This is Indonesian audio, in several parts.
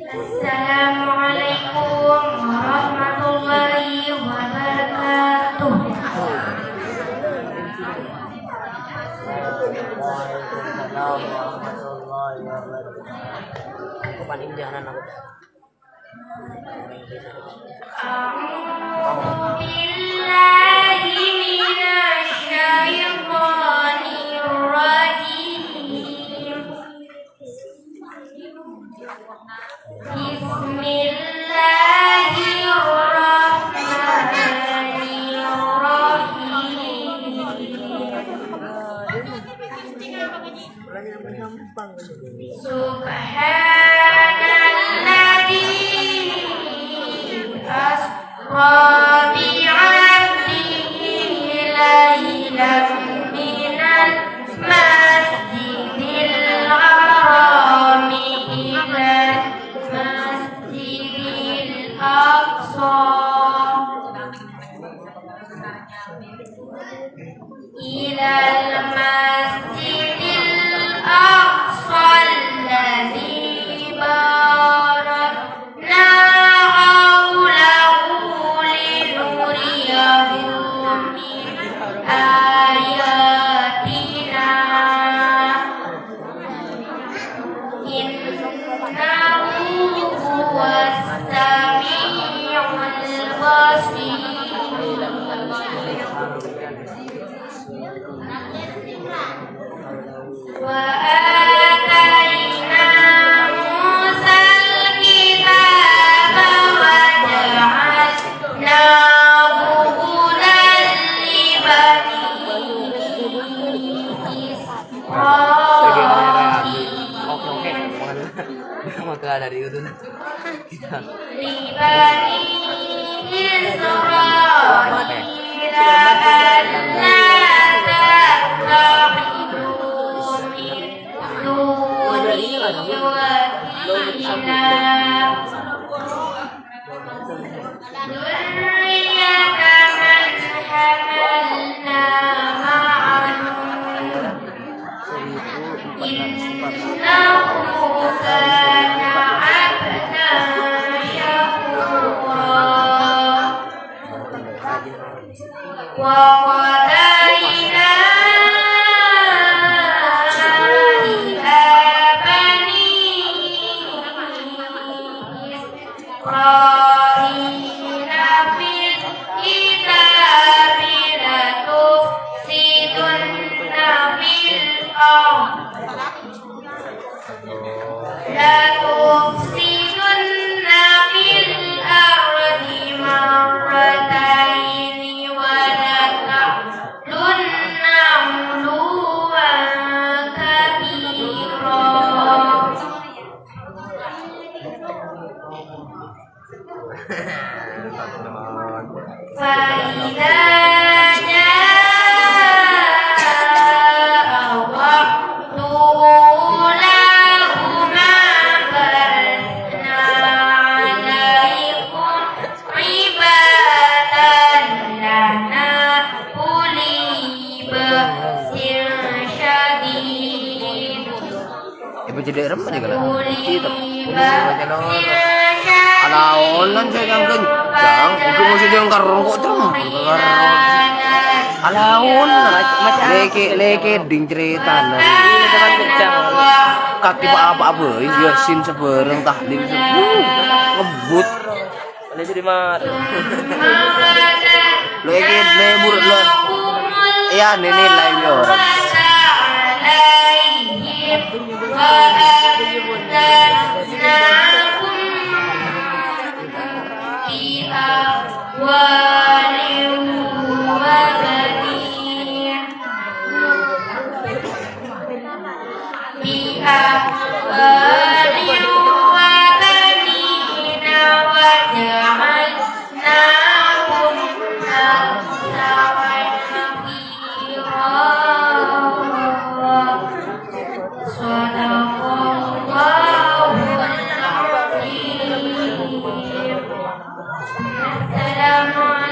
Assalamualaikum warahmatullahi wabarakatuh. Dari itu jadi rem aja kalau kita ada online saya yang kencang itu masih dia karung kok terus alaun leke ding cerita kaki apa ya sin sebereng tahlil ngebut ini jadi mah leke lebur lo ya ini live yo Assalamualaikum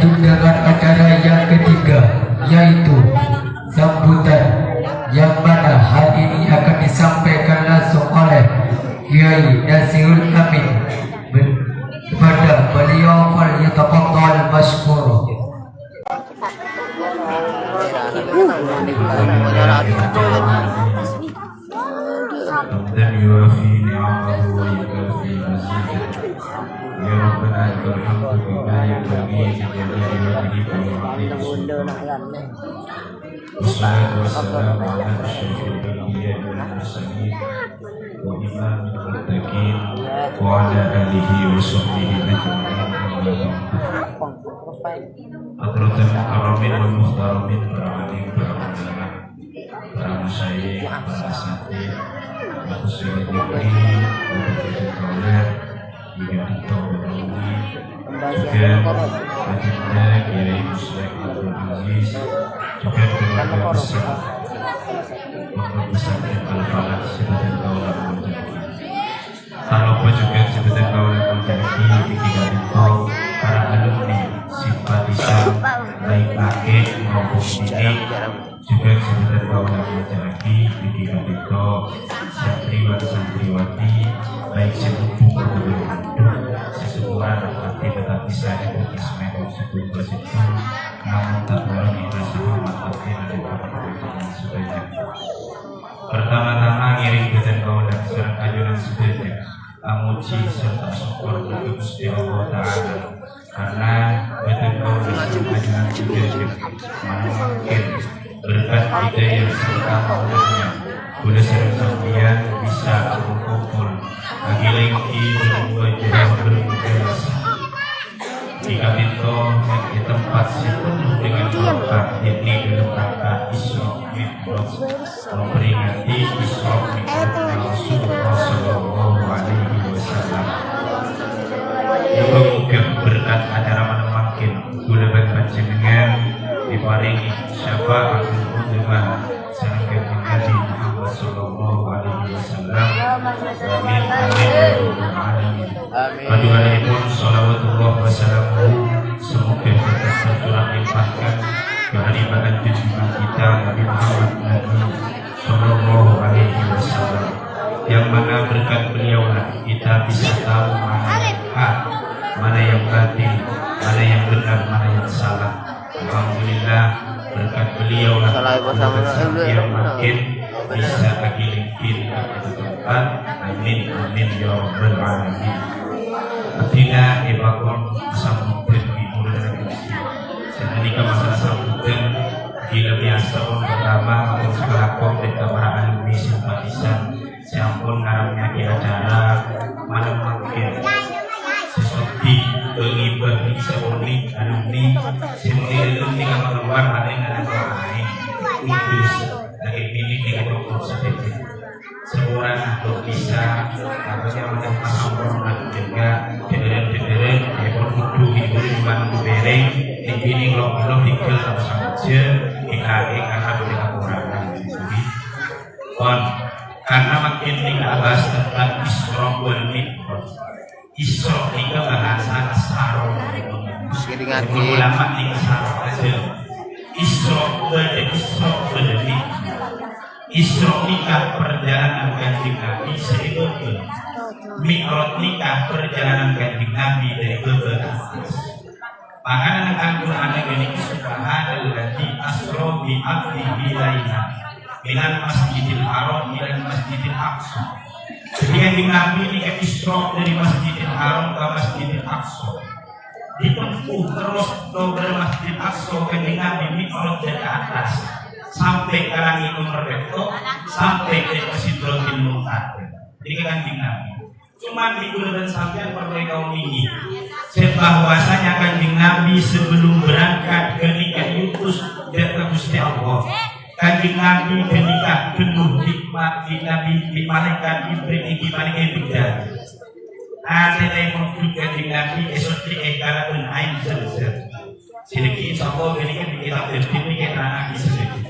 lanjut dengan acara yang ketiga, yaitu sambutan, yang mana hal ini akan disampaikan langsung oleh Kiai Nasirul Amin. Kepada beliau falyatafadhal mashkur. حمدا يوافي نعمه ويكافي مزيده يا ربنا لك الحمد بما ينبغي لجلال وجهك وعظيم سلطانك والصلاة والسلام على أشرف الأنبياء والمرسلين وإمام المتقين وعلى آله وصحبه أجمعين أما بعد حضرة المكرمين والمحترمين برعالين برعالين para masyayikh, para asatidz, khususnya diberi untuk kaulah hingga ditoleransi juga baginda Kiai Muslim Abdul Aziz, juga keluarga besar Pondok Pesantren Al-Falaq sebutan kaulah menjadi tak lupa juga sebutan kaulah menjadi tiga bintang para alumni simpatisan baik kakek maupun ini juga sebentar kaulah lagi di Kandito santriwan santriwati baik sepupu maupun hidup seseorang hati tetapi saya berkismet sepupu situ namun tak boleh dirasa amat hati dan kepada sebanyak. Pertama-tama ngiring badan kaulah serang ajuran sebanyak amuji serta syukur bagi Gusti Allah Ta'ala karena badan kaulah serang ajuran sebanyak mungkin berkat hidayah serta maulanya boleh serang bisa berkumpul bagi lengki berdua jauh bermudas jika pintu di tempat penuh dengan berkah yakni dalam rangka Isra Mi'raj memperingati Isra Mi'raj Rasulullah Sallallahu Alaihi Wasallam. Moga-moga berkat acara makin boleh panjenengan diparingi syafaatul uzma saking Nabi Muhammad sallallahu alaihi wasallam. Amin amin ya rabbal alamin. Amin. Shalawatullah wassalamuhu semoga tetap tercurah limpahkan kehadiran junjungan kita Nabi Muhammad sallallahu alaihi wasallam yang mana berkat beliaulah kita bisa tahu mana yang hak, mana yang batil, mana yang benar, mana yang salah. Alhamdulillah berkat beliau lah yang makin bisa agilin ke tempat. Amin amin ya rabbal alamin. Artinya ibakon sambutan ibu dan Gusti. Seandainya masalah sambutan gila biasa pun pertama untuk sekelakon dan para alumni simpatisan siapun ngaramnya di acara mana makin sesuatu pengibah bisa unik alumni simuli alumni yang keluar ada yang ada lain kudus lagi pilih dengan dokter sedikit seorang untuk bisa katanya macam pasang juga dederan ekor kudu hibur di mana bereng di sini belum tinggal sama saja IKE karena boleh kekurangan kon karena makin tinggal bahas tentang Isra wal Mi'raj. Isra ini bahasa Sarong ulama ini Sarong aja Isra berdiri Isra nikah perjalanan kanjeng Nabi sehingga Mi'raj nikah perjalanan kanjeng Nabi dari beberapa makanan Al-Quran ini subhanalladzi asra bi 'abdihi lailan minal masjidil haram ila masjidil aqsa. Jadi kanjeng Nabi ini ke Isra dari Masjidil Haram ke Masjidil Aqsa. Ditempuh terus dari Masjidil Aqsa kanjeng Nabi Mi'raj dari atas sampai ke langit nomor beto sampai ke Sidratil Muntaha. Jadi kanjeng Nabi. Cuma di bulan sampean perlu kaum ini. Bahwasanya kanjeng Nabi sebelum berangkat ke nikah Yusuf dan ke Gusti Allah. Kanjeng Nabi kenikah penuh nikmat di Nabi di malaikat Jibril iki malaikat bidadari. Ada yang maksud kanjeng Nabi esok di ekalaun ain zam-zam. Sedikit insyaallah ini kan kita tertib kita anak sedikit.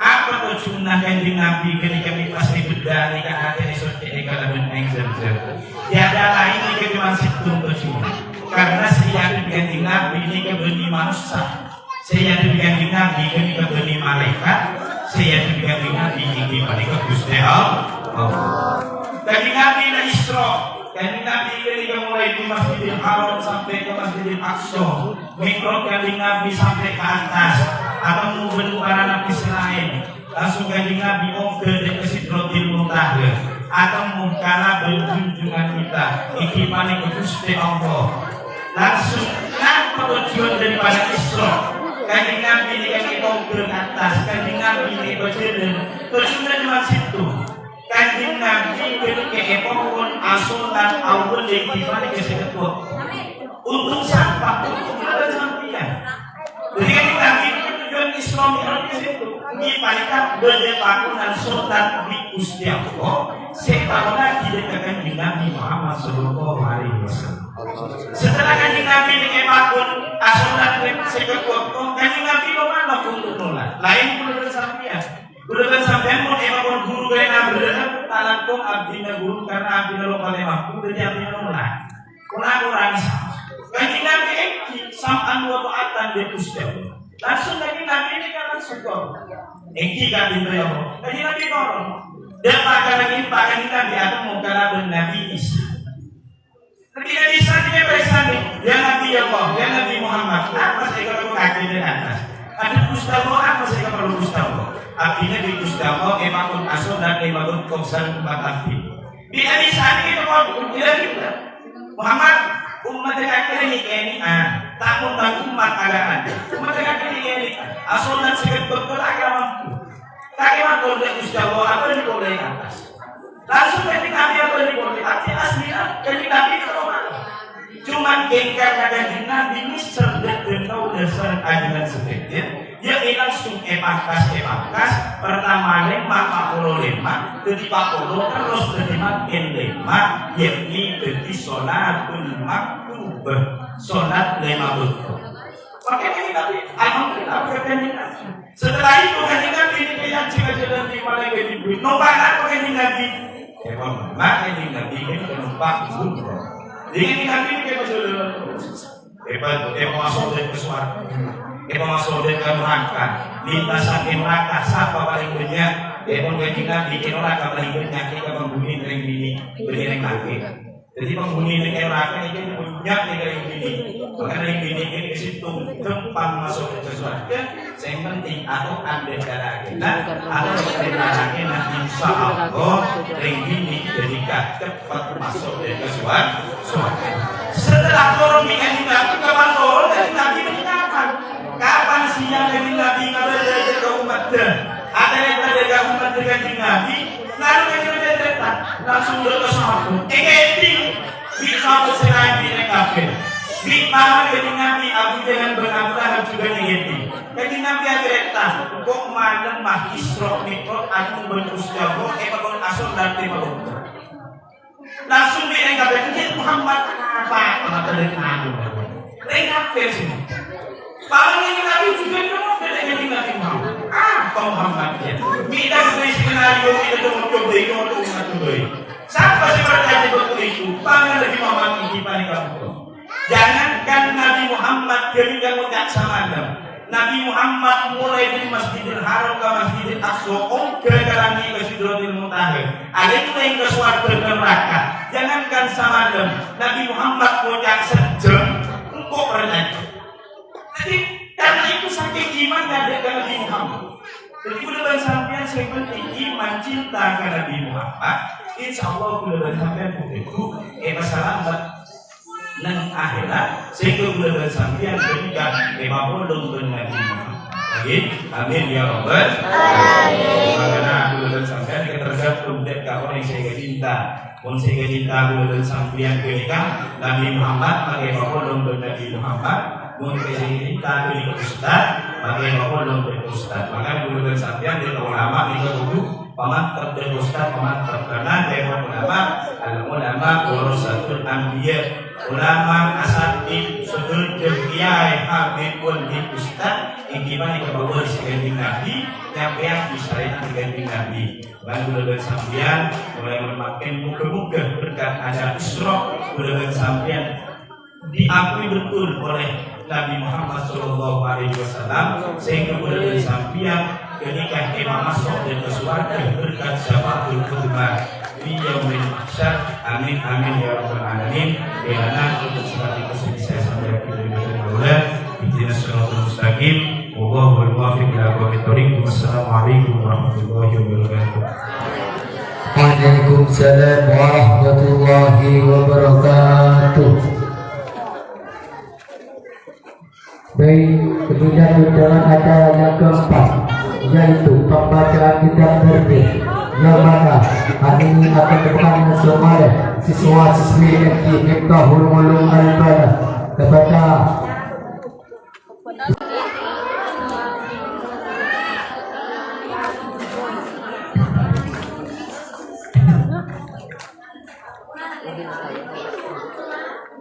Apa sunnah kanjeng Nabi kenikah pasti bidadari kan ada esok di ekalaun ain zam-zam. Tiada lain kecuali situ sunnah. Karena siang kanjeng Nabi ini ke benih manusia, saya di kanjeng Nabi ini ke benih malaikat, saya di kanjeng Nabi ini malaikat Gusti Allah. Kanjeng Nabi na Isra, kanjeng Nabi ini mulai di Masjidil Haram sampai ke Masjidil Aqsa, mikrot kanjeng Nabi sampai ke atas, atau membentuk para nabi selain, langsung kanjeng Nabi ke Sidratil Muntaha. Atau mungkala berjunjungan kita iki paling Gusti Allah langsung apa tujuan daripada Isra kanjeng Nabi ini kan kita ke atas kanjeng Nabi ini berjalan tersudah di situ kanjeng Nabi ke epokon asolat awal yang dimana keseketua untuk siapa untuk ada sampian jadi kanjeng Nabi tujuan Isra di situ dipalikan berdepakunan sultan di Gusti Allah setelah lagi dengan Nabi Muhammad Sallallahu Alaihi Wasallam. Setelah kanjeng Nabi dikepakun asunan sekekuatku, kanjeng Nabi kemana untuk nolak? Lain belum sampean, belum sampean mau emakun guru kena berada talakku abdina guru karena abdina lokal emakku jadi abdina nolak. Kurang sama. Kanjeng Nabi sampan dua taatan dia Gusti Allah. Langsung kanjeng Nabi ini kan syukur. Eki kan itu ya, kanjeng Nabi korong. Dia pakai kita di atas muka Nabi Isa. Ketika Isa dia bersanding, dia Nabi Allah, dia Nabi Muhammad. Apa sih kalau kaki di atas? Ada Gustavo, apa sih kalau Gustavo? Artinya di Gustavo emakun asal dan emakun komsan tempat api. Di Isa ini kita Muhammad umat terakhir ini tamun dan umat agama. Umat terakhir ini asal dan sekat betul agama. Kakek boleh Gustavo apa yang boleh atas. Langsung ketika Nabi apa yang boleh atas asli ketika Nabi itu cuma gengkar kata Nabi ini serdekau dasar ajaran seperti dia langsung epakas pertama lima puluh lima ketika puluh terus terima lima yakni jadi sholat maktubah sholat 50. Makanya kita alhamdulillah berkenan. Setelah itu kanjeng Nabi ini yang jika jalan di malaikat Jibril. Numpak apa kanjeng Nabi? Kanjeng Nabi ini numpak umroh. Jadi kanjeng Nabi ini kayak masalah hebat, masuk dari kesuara, masuk dari neraka, lintasan neraka, siapa paling banyak? Kanjeng Nabi ini neraka paling banyak kita menghuni ring ini, berdiri kaki. Jadi penghuni neraka ini punya ring ini. Maka ring ini ke situ gampang masuk ke surga. Yang penting atau anda darah kita atau darah kita insya Allah ring ini jadi cepat masuk ke surga. Setelah turun ini Nabi kapan turun? Nabi ini kapan siang ini Nabi ngajar ke umat ada yang ngajar umat dengan Nabi lalu kita cerita langsung ke surga. Ini bisa bersenang di kafir. Di mana kanjeng Nabi Abu Jahal berangkat juga negatif. Kanjeng Nabi cerita, kok malam mah Isra Mi'raj aku berustahbo ekor asal dan tema. Langsung diengkapkan Muhammad apa dari Nabi. Engkap versi. Paling ini Nabi juga dari kanjeng Nabi Muhammad. Muhammad ya. Kita beri skenario kita coba itu. Siapa sih berkata itu? Paling lagi Muhammad ini paling kamu. Jangankan Nabi Muhammad jadi kamu tak sama Nabi Muhammad mulai dari Masjidil Haram ke Masjidil Aqsa gara-gara ke Sidratil Muntaha. Ada itu yang ke suatu neraka. Jangankan sama Nabi Muhammad punya sejam engkau pernah. Jadi karena itu saking iman ada Nabi Muhammad. Jadi udah sampean saya penting iman cinta ke Nabi Muhammad. Insya Allah udah sampean begitu. Masalah nang akhirat sehingga bulan sampean ketika 50 bulan Nabi Muhammad. Amin ya rabbal alamin. Karena bulan sampean kita tergantung dari kawan yang saya cinta. Pun saya cinta bulan sampean ketika Nabi Muhammad pakai 50 bulan Nabi Muhammad. Pun saya cinta dari ustaz pakai 50 bulan ustaz. Maka bulan sampean dari ulama itu dulu paman terdekat paman terkenal dari ulama al-ulama warasatul anbiya. Ulama asatid sudul kiai habibun di ustaz ingin kebawa di Nabi yang disyariat di Nabi. Lalu dengan sampean mulai memakai muka-muka berkat acara Isra dengan sampean diakui betul oleh Nabi Muhammad SAW, sehingga boleh disampaikan ketika Imam masuk dan ke surga berkat syafaatul uzma di yaumil mahsyar. Amin amin ya rabbal alamin. Karena untuk seperti kesuksesan sampai kita berdoa ihdinas siratal mustaqim wallahul muwaffiq ila aqwamit thoriq. Wassalamualaikum warahmatullahi wabarakatuh. Waalaikumsalam warahmatullahi wabarakatuh. Baik, kemudian dalam acara yang keempat, yaitu pembacaan kitab terbit, yang mana hari ini akan dibacakan oleh siswa-siswi MT Miftahul Ulum Al-Bana kepada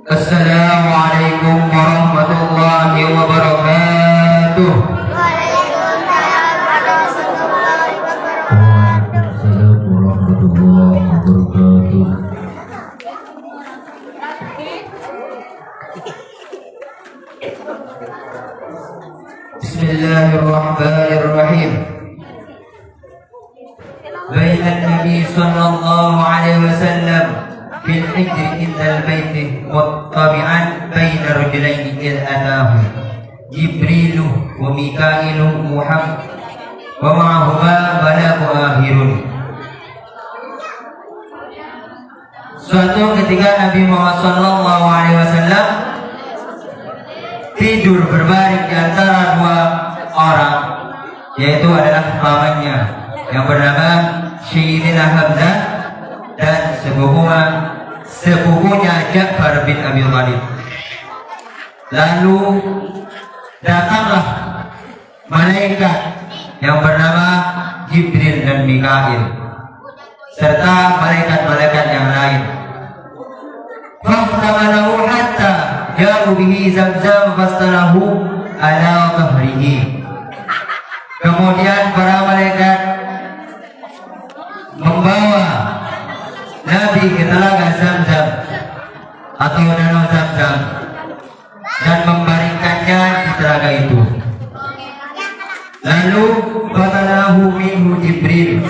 Assalamualaikum warahmatullahi wabarakatuh. Waalaikumsalam warahmatullahi wabarakatuh. Bismillahirrahmanirrahim. Baina Nabi sallallahu alaihi wasallam في الحجر إن البيت مطبعا بين رجلين إذ أتاه جبريل وميكائيل محمد ومعهما ملاك آخر. Suatu ketika Nabi Muhammad SAW tidur berbaring di antara dua orang, yaitu adalah pamannya yang bernama Sayyidina Hamzah dan sepupunya Ja'far bin Abi Thalib. Lalu datanglah malaikat yang bernama Jibril dan Mikail serta malaikat-malaikat yang lain. Fahtamalahu hatta ja'u bihi Zamzam fastalahu ala dhahrihi. Kemudian para malaikat membawa Nabi ke telaga Zamzam atau danau Zamzam dan membaringkannya di telaga itu. Lalu fatalahu minhu Jibril.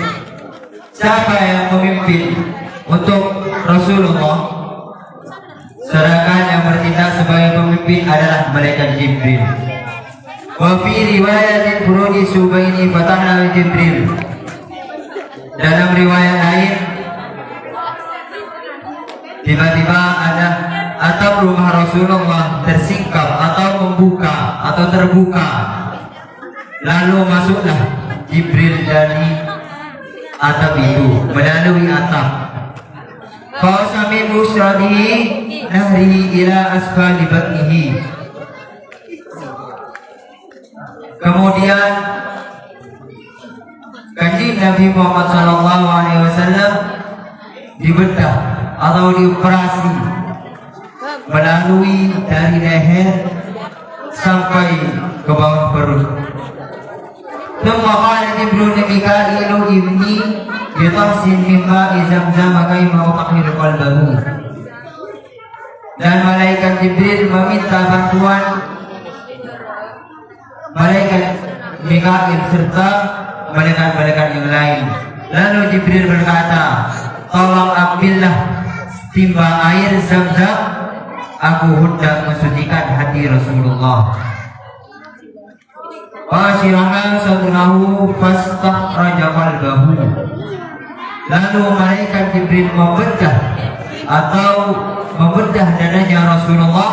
Siapa yang memimpin untuk Rasulullah? Sedangkan yang bertindak sebagai pemimpin adalah malaikat Jibril. Wa fi riwayatin furudi subaini fatahna Jibril. Dalam riwayat lain, tiba-tiba ada atap rumah Rasulullah tersingkap atau membuka atau terbuka. Lalu masuklah Jibril dari atap itu melalui atap. Fa'asami musradihi nahrihi ila asfali batnihi. Kemudian Kanjeng Nabi Muhammad SAW dibedah atau dioperasi melalui dari leher sampai ke bawah perut. Thumma qala Jibril Mikailu ibni bitahsin mimma Zamzam kayma utahhir qalbahu. Dan malaikat Jibril meminta bantuan malaikat Mikail serta malaikat-malaikat yang lain. Lalu Jibril berkata, tolong ambillah timba air Zamzam, aku hendak mensucikan hati Rasulullah. Fasyirana sadrahu fastakhraja qalbahu. Lalu malaikat Jibril membedah atau membedah dadanya Rasulullah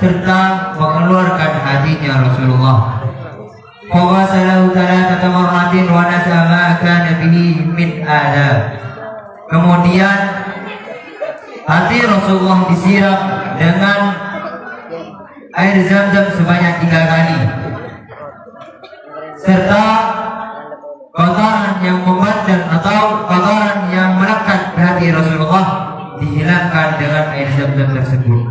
serta mengeluarkan hatinya Rasulullah. Fawasalahu thalathata marratin wa nasa ma kana bihi min adab. Kemudian hati Rasulullah disiram dengan air Zamzam sebanyak 3 kali, serta kotoran yang membandel atau kotoran yang melekat di hati Rasulullah dihilangkan dengan air Zamzam tersebut.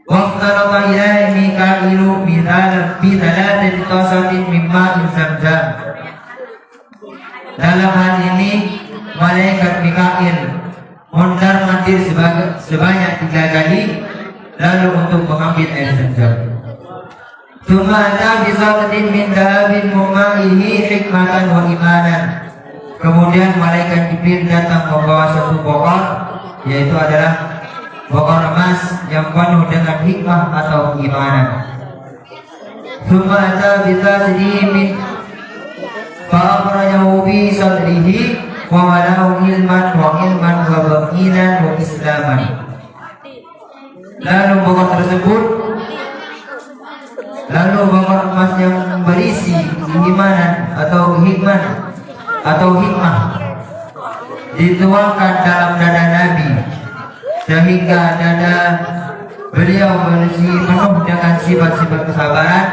Waqtalata ilaihi Mikailu bi thalathati tasatin min ma'in Zamzam. Dalam hal ini malaikat Mikail mondar-mandir sebanyak 3 kali, lalu untuk mengambil air Zam-Zam. Tsumma bisa min dahabin muma'ihi hikmatan wa imanan. Kemudian malaikat Jibril datang membawa satu bokor, yaitu adalah bokor emas yang penuh dengan hikmah atau keimanan. Tsumma bisa min fa'akhrajahu fi sadrihi wa walahu ilman wa baqinan wa islaman. Lalu bokor emas yang berisi keimanan atau hikmah dituangkan dalam dada Nabi, sehingga dada beliau berisi penuh dengan sifat-sifat kesabaran,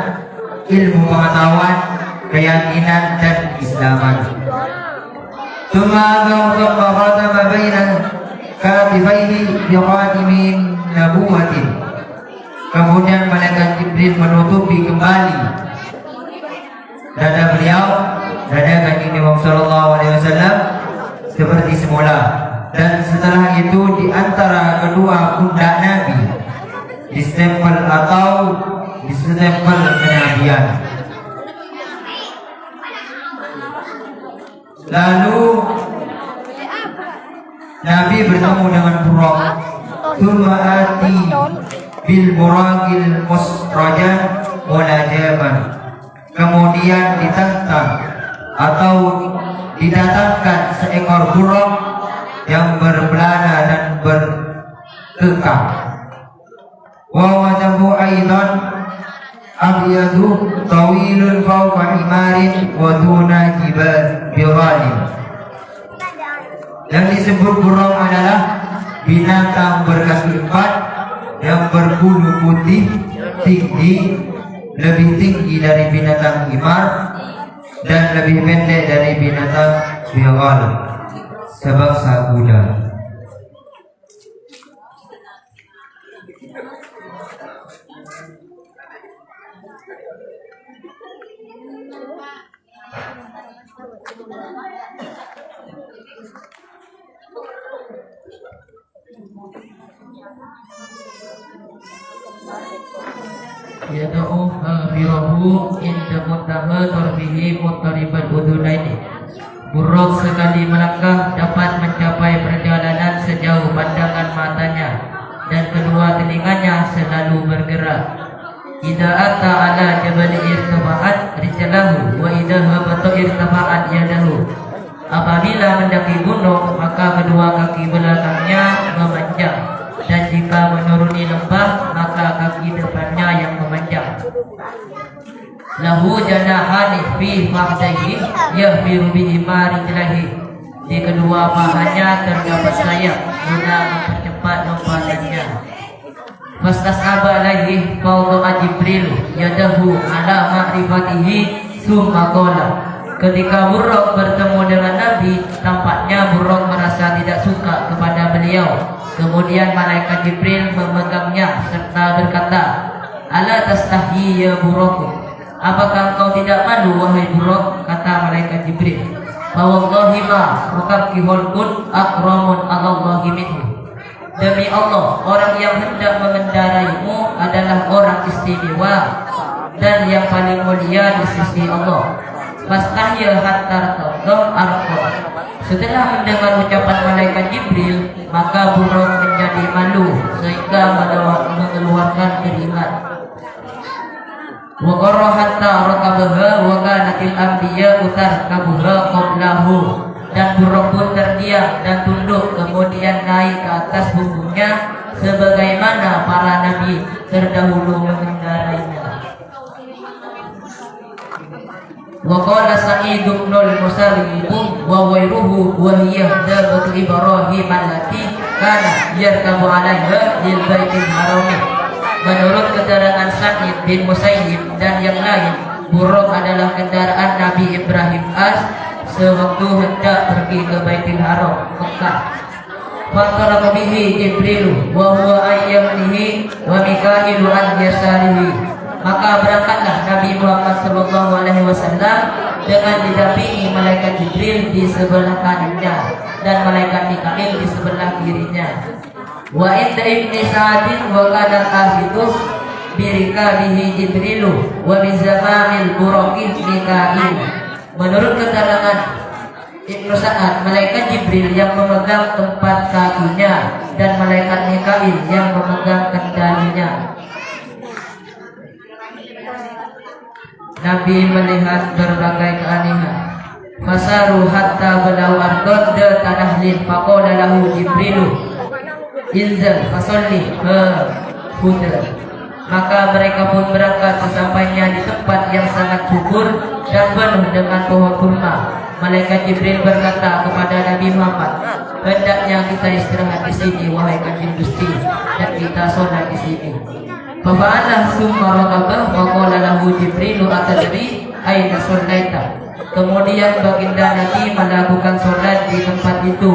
ilmu pengetahuan, keyakinan dan keislaman. Tsumma khatama baina katifaihi bi khatimin nabuwatin. Kemudian malaikat Jibril menutupi kembali dada beliau, dada Kanjeng Nabi sallallahu alaihi wasallam seperti semula, dan setelah itu di antara kedua pundak Nabi distempel kenabian. Lalu Nabi bertemu dengan Buraq. Tsumma ati bil buraqil musrajan walajaban. Kemudian ditantang atau didatangkan seekor buraq yang berbelana dan berkekang. Wa wajhu aidan abyadu tawilun fawqa himarin wa duna bighali. Yang disebut buraq adalah binatang berkaki 4 yang berbulu putih, lebih tinggi dari binatang himar dan lebih pendek dari binatang bighal, sebangsa kuda. Yada'u hafirahu inda muntaha tarbihi mutaribal udunaini. Buraq sekali melangkah dapat mencapai perjalanan sejauh pandangan matanya, dan kedua telinganya selalu bergerak. Idza ata ala jabal irtafa'at rijlahu wa idza habata irtafa'at yadahu. Apabila mendaki gunung, maka kedua kaki belakangnya memanjang, dan jika menuruni lembah, maka kaki depannya yang memanjang. Lahu janahani fi fahdaihi yahmiru bihima rijlahi. Di kedua pahanya terdapat sayap guna mempercepat lompatannya. Fastasaba alaihi fawda'a Jibril yadahu ala ma'rifatihi summa qala. Ketika Buraq bertemu dengan Nabi, tampaknya Buraq merasa tidak suka kepada beliau. Kemudian malaikat Jibril memegangnya serta berkata, "Ala tastahi ya Buraq? Apakah engkau tidak malu wahai Buraq?" Kata malaikat Jibril, "Wallahi ma rukabki hulqun akramun 'ala Allahi minhu." Demi Allah, orang yang hendak mengendaraimu adalah orang istimewa dan yang paling mulia di sisi Allah. Fastahya hatta tadham arqa. Setelah mendengar ucapan malaikat Jibril, maka Buraq menjadi malu sehingga mengeluarkan keringat. Wa qarra hatta rakabaha wa kanatil anbiya tarkabuha qablahu. Dan Buraq pun terdiam dan tunduk, kemudian naik ke atas punggungnya sebagaimana para nabi terdahulu mengendarainya. Wa qala Sa'id bin al-Musayyib wa ghayruhu wa hiya dabatu Ibrahim allati kana yarkabu 'alaiha lil baitil haram. Menurut keterangan Sa'id bin Musayyib dan yang lain, Buraq adalah kendaraan Nabi Ibrahim sewaktu hendak pergi ke Baitul Haram, Mekah. Faqara bihi Jibril wa huwa ayyamnihi wa Mikailu an yasarihi. Maka berangkatlah Nabi Muhammad sallallahu alaihi wasallam dengan didampingi malaikat Jibril di sebelah kanannya dan malaikat Mikail di sebelah kirinya. Wa inda ibni Sa'adin wa kana ahlitu birika bihi Jibrilu wa bizamamil buraqih Mikail. Menurut keterangan Ibnu Sa'ad, malaikat Jibril yang memegang tempat kakinya dan malaikat Mikail yang memegang kendalinya. Nabi melihat berbagai keanehan. Fasaru hatta balau ardod tanahlin faqala lahu Jibrilu inzal fasolli huda. Maka mereka pun berangkat sesampainya di tempat yang sangat subur dan penuh dengan pohon kurma. Malaikat Jibril berkata kepada Nabi Muhammad, hendaknya kita istirahat di sini wahai Kanjeng Gusti, dan kita sholat di sini. Fafa'alah summa rakabah wa qala lahu Jibrilu atadri aina shallaita. Kemudian baginda Nabi melakukan sholat di tempat itu.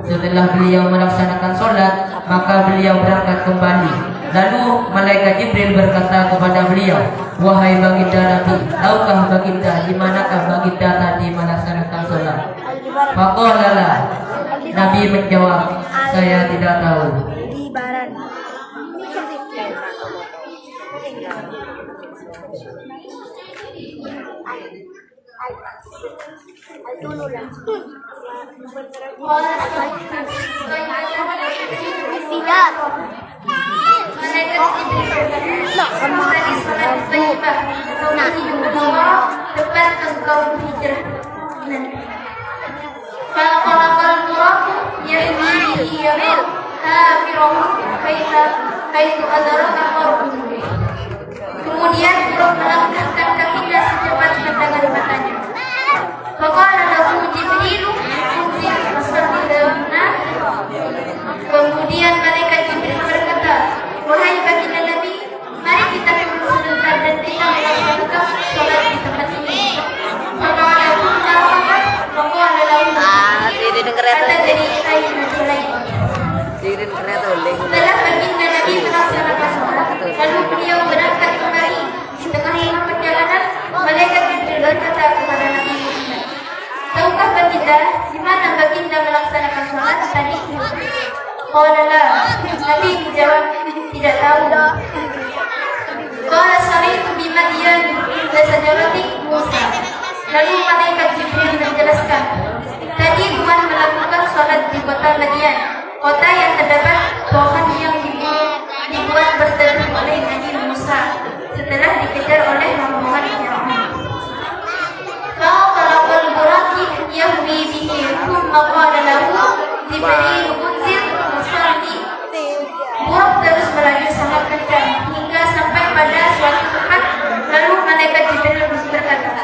Setelah beliau melaksanakan sholat, maka beliau berangkat kembali. Lalu malaikat Jibril berkata kepada beliau, wahai baginda Nabi, tahukah baginda di manakah baginda tadi melaksanakan sholat? Faqala, Nabi menjawab, saya tidak tahu. Tepat engkau hijrah. Falaqal muraku yahdi yamil hafirahu kaitu adaraka marhum. Kemudian Buraq melangkahkan kakinya secepat pandangan matanya. Faqala lahu Jibril unzil fasallilanna. Kemudian malaikat Jibril berkata, wahai baginda Nabi, mari kita turun sebentar dan kita melaksanakan sholat di tempat ini. Faqala lahu Muhammad, faqala lahu atadri aina shallaita. Setelah baginda Nabi melaksanakan sholat, lalu beliau berangkat kembali. Di tengah perjalanan, malaikat Jibril berkata kepada Nabi Muhammad, tahukah baginda di mana baginda melaksanakan sholat tadi? Qala la. Nabi menjawab, tidak tahu. Qala saritu bi Madyan ila sajarati Musa. Lalu malaikat Jibril menjelaskan, tadi Tuhan melakukan sholat di kota Madyan, kota yang terdapat pohon yang dibuat berteduh oleh Nabi Musa setelah dikejar oleh rombongan Firaun. Faqalaqal buraqi yahwi bihi thumma qala lahu Jibril unzil fasalli. Buraq terus melaju sangat kencang hingga sampai pada suatu tempat. Lalu malaikat Jibril berkata,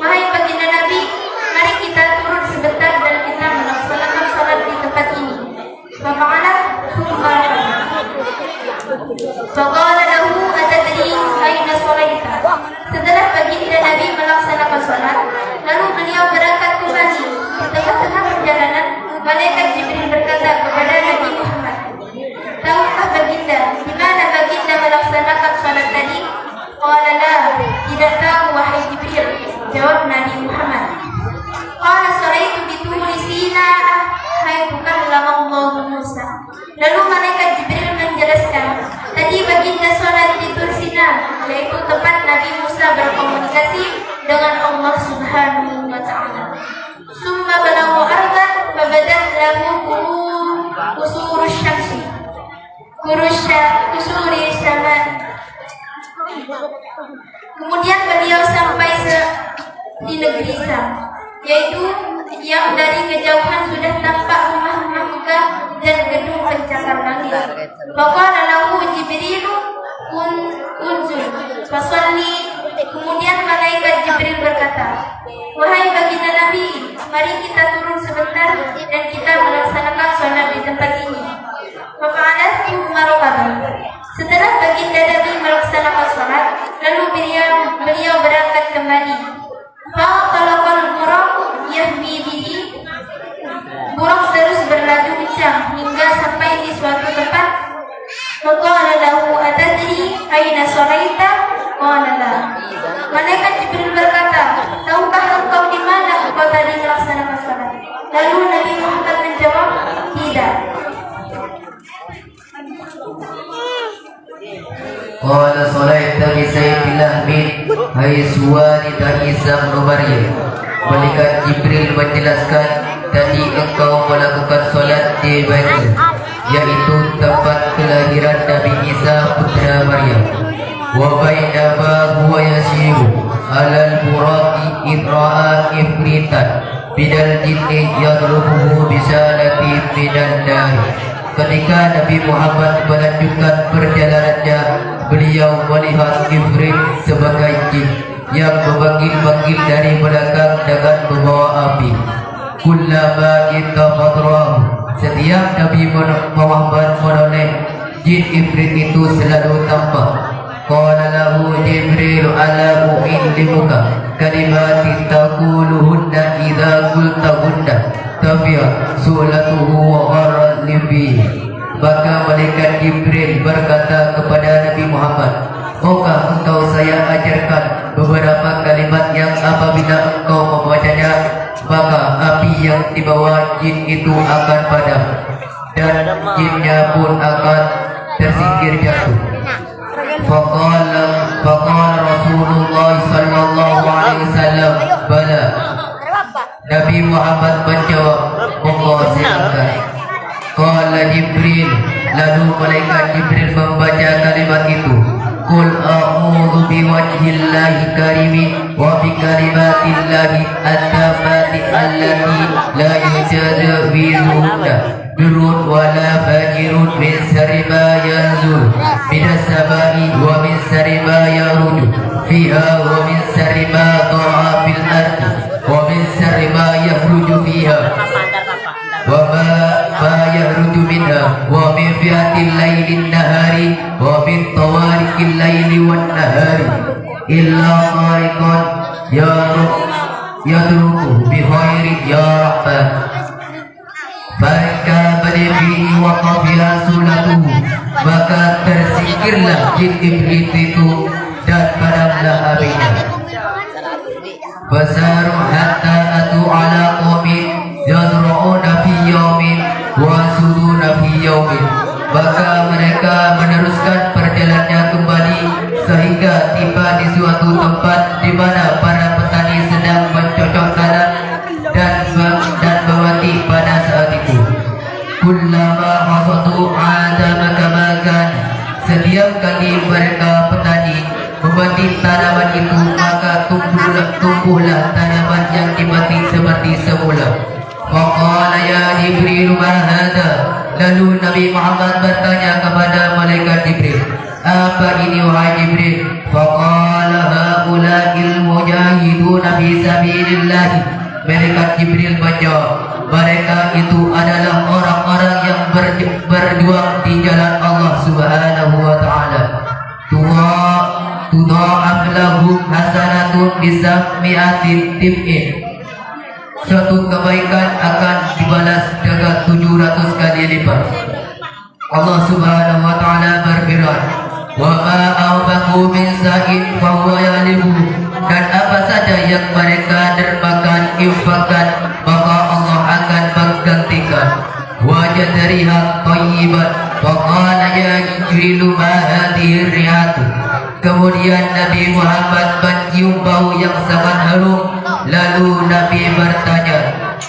wahai baginda Nabi, mari kita turun sebentar dan kita melaksanakan sholat di tempat ini. Faqala thumma faqala lahu atadri aina shallaita. Setelah baginda Nabi melaksanakan sholat, lalu beliau berangkat kembali. Di tengah-tengah perjalanan, malaikat Jibril berkata kepada Nabi Muhammad, tahukah baginda di mana baginda melaksanakan sholat tadi? Qala la, tidak tahu wahai Jibril, jawab Nabi Muhammad. Qala sharaitu bituri Sina haitsu kallama Allah Musa. Lalu malaikat Jibril menjelaskan, tadi baginda sholat di Tur Sina, yaitu tempat Nabi Musa berkomunikasi dengan Allah Subhanahu wa Ta'ala. Summa balagha ardan fabadat lahu usurus syamsi kusuri syaman. Kemudian beliau sampai di negeri Sam, yaitu yang dari kejauhan sudah tampak rumah-rumah megah dan gedung pencakar langit. Faqala lahu Jibril unzul fasalli. Kemudian malaikat Jibril berkata, wahai baginda Nabi, mari kita turun sebentar dan kita melaksanakan sholat di tempat ini. Faqala thumma rakabah. Setelah baginda Nabi melaksanakan sholat, lalu beliau berangkat kembali. Faqalaqal buraq yahmi bihi. Buraq terus berlaju kencang hingga sampai di suatu tempat. Faqala lahu atadri aina shallaita? Qala la. Malaikat Jibril berkata, tahukah engkau di mana engkau tadi melaksanakan sholat? Lalu Nabi Muhammad menjawab, tidak. Qala salaita bi sayfillah min haiswa nida Isa bin Maryam. Malaikat Jibril menjelaskan, tadi engkau melakukan solat di Baitul, yaitu tempat kelahiran Nabi Isa putra Maryam. Wa bainama huwa yasiru alal buraqi idra'a ifritan bidal jinni yadrubuhu bisalati minan nar. Ketika Nabi Muhammad melanjutkan perjalanannya, beliau melihat Ifrit sebagai jin yang memanggil-manggil dari belakang dengan membawa api. Kullama ittafadrahu, setiap Nabi Muhammad menoleh, jin Ifrit itu selalu tampak. Qala lahu Jibril ala u'illimuka kalimatin taquluhunna idza qultahunna tafiya sulatuhu wa gharalibi. Maka malaikat Jibril berkata kepada Nabi Muhammad, maukah engkau saya ajarkan beberapa kalimat yang apabila engkau membacanya, maka api yang dibawa jin itu akan padam dan jinnya pun akan tersingkir jatuh. Faqala Rasulullah sallallahu alaihi wasallam, bala. Nabi Muhammad menjawab, monggo silakan. Qala Jibril, lalu malaikat Jibril membaca kalimat itu. Qul a'udzu biwajhillahi karimi wa bi kalimatillahi at-tammati allati la yujawizuhunna birrun wa la fajirun min sarri ma yanzul minas samai wa min sarri ma yaruju fiha wa min sarri ma ta'a fil ardi wa min sarri ma yakhruju fiha wa ma yahruju minha wa min fiatil lailin nahari wa min tawarikil laili wan nahari illa tariqan yadruku bi khairin ya rahman. Maka berdiri waqafiha sulatuhu, maka tersingkirlah jin Ifrit itu dan padamlah apinya. Fasaru hatta atu ala qaumin yazra'una fi yaumin wa suduna fi yaumin. Maka mereka meneruskan perjalanannya kembali sehingga tiba di suatu tempat di mana para petani sedang mencocok tanam dan bawati pada saat itu. Kullama hasadu adama kamakan, setiap kali mereka petani membati tanaman itu, maka tumbuhlah tanaman yang dimati seperti semula. Faqala ya Jibril ma hadha, lalu Nabi Muhammad bertanya kepada malaikat Jibril, apa ini wahai Jibril? Faqala haula'il mujahiduna fi sabilillah. Malaikat Jibril menjawab, mereka itu adalah orang-orang yang berjuang di jalan Allah Subhanahu wa taala. Tudha'af lahum hasanatun bisami'atin tib'in. Suatu kebaikan akan dibalas dengan 700 kali lipat. Allah Subhanahu wa taala berfirman, wa ma anfaqu min sa'in fa huwa ya'lamu. Dan apa saja yang mereka dermakan, infakkan, maka Allah akan menggantikan. Wajadariha thayyiban faqala ya Jibril ma hadhihi rihatu. Kemudian Nabi Muhammad mencium bau yang sangat harum. Lalu Nabi bertanya,